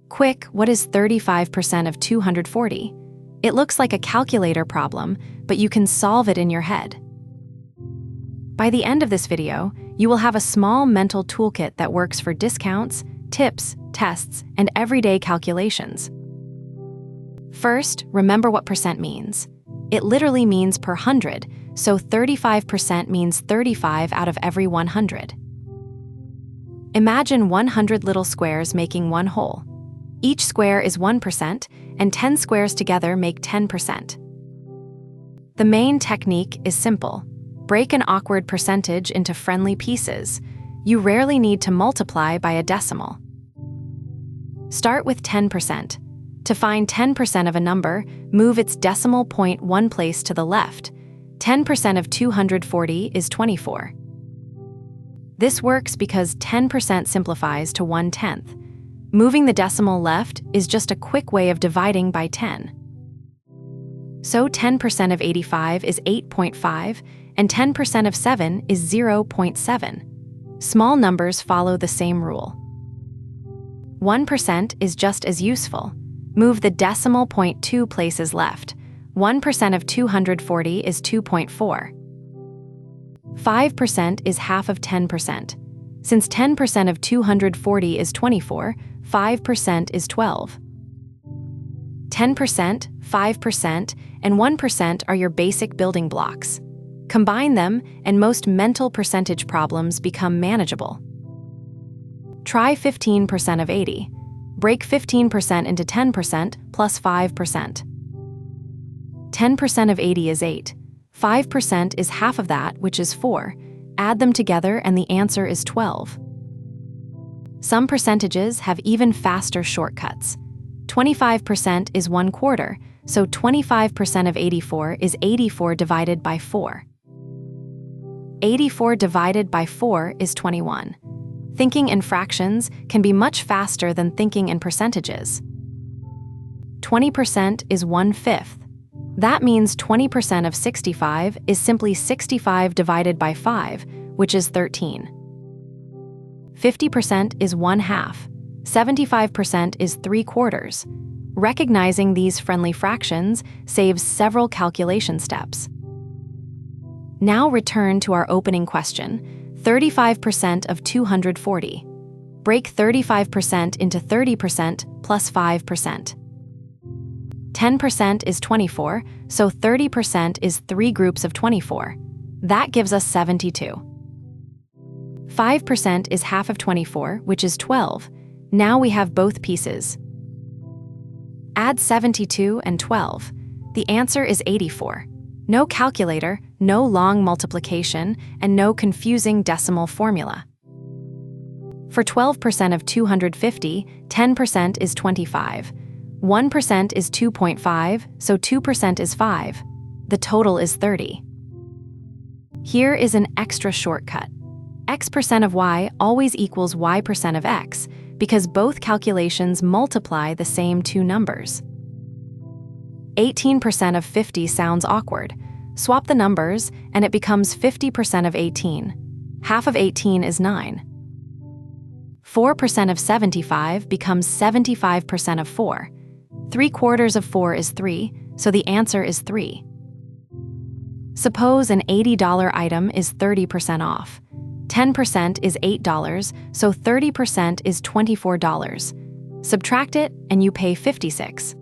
Quick, what is 35% of 240? It looks like a calculator problem, but you can solve it in your head. By the end of this video, you will have a small mental toolkit that works for discounts, tips, tests, and everyday calculations. First, remember what percent means. It literally means per 100, so 35% means 35 out of every 100. Imagine 100 little squares making one whole. Each square is 1%, and 10 squares together make 10%. The main technique is simple. Break an awkward percentage into friendly pieces. You rarely need to multiply by a decimal. Start with 10%. To find 10% of a number, move its decimal point one place to the left. 10% of 240 is 24. This works because 10% simplifies to 1/10. Moving the decimal left is just a quick way of dividing by 10. So 10% of 85 is 8.5, and 10% of 7 is 0.7. Small numbers follow the same rule. 1% is just as useful. Move the decimal point 2 places left. 1% of 240 is 2.4. 5% is half of 10%. Since 10% of 240 is 24, 5% is 12. 10%, 5%, and 1% are your basic building blocks. Combine them, and most mental percentage problems become manageable. Try 15% of 80. Break 15% into 10% plus 5%. 10% of 80 is 8. 5% is half of that, which is 4. Add them together and the answer is 12. Some percentages have even faster shortcuts. 25% is 1/4, so 25% of 84 is 84 divided by 4. 84 divided by 4 is 21. Thinking in fractions can be much faster than thinking in percentages. 20% is 1/5. That means 20% of 65 is simply 65 divided by 5, which is 13. 50% is 1/2. 75% is 3/4. Recognizing these friendly fractions saves several calculation steps. Now return to our opening question, 35% of 240. Break 35% into 30% plus 5%. 10% is 24, so 30% is 3 groups of 24. That gives us 72. 5% is half of 24, which is 12. Now we have both pieces. Add 72 and 12. The answer is 84. No calculator, no long multiplication, and no confusing decimal formula. For 12% of 250, 10% is 25. 1% is 2.5, so 2% is 5. The total is 30. Here is an extra shortcut. X% of y always equals y% of x, because both calculations multiply the same two numbers. 18% of 50 sounds awkward. Swap the numbers, and it becomes 50% of 18. Half of 18 is 9. 4% of 75 becomes 75% of 4. 3/4 of 4 is 3, so the answer is 3. Suppose an $80 item is 30% off. 10% is $8, so 30% is $24. Subtract it, and you pay $56.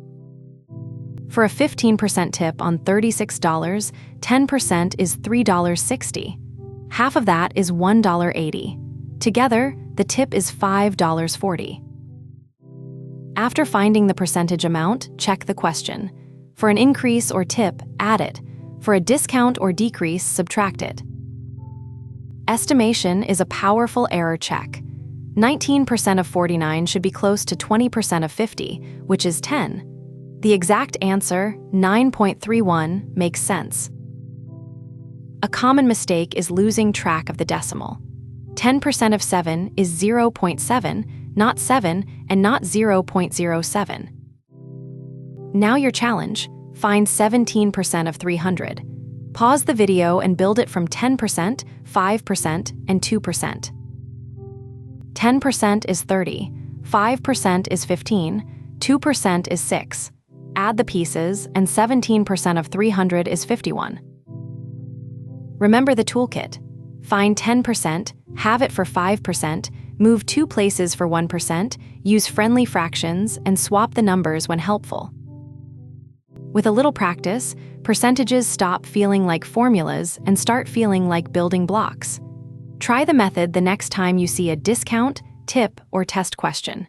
For a 15% tip on $36, 10% is $3.60. Half of that is $1.80. Together, the tip is $5.40. After finding the percentage amount, check the question. For an increase or tip, add it. For a discount or decrease, subtract it. Estimation is a powerful error check. 19% of 49 should be close to 20% of 50, which is 10. The exact answer, 9.31, makes sense. A common mistake is losing track of the decimal. 10% of 7 is 0.7, not 7, and not 0.07. Now your challenge, find 17% of 300. Pause the video and build it from 10%, 5%, and 2%. 10% is 30, 5% is 15, 2% is 6. Add the pieces, and 17% of 300 is 51. Remember the toolkit. Find 10%, have it for 5%, move 2 places for 1%, use friendly fractions, and swap the numbers when helpful. With a little practice, percentages stop feeling like formulas and start feeling like building blocks. Try the method the next time you see a discount, tip, or test question.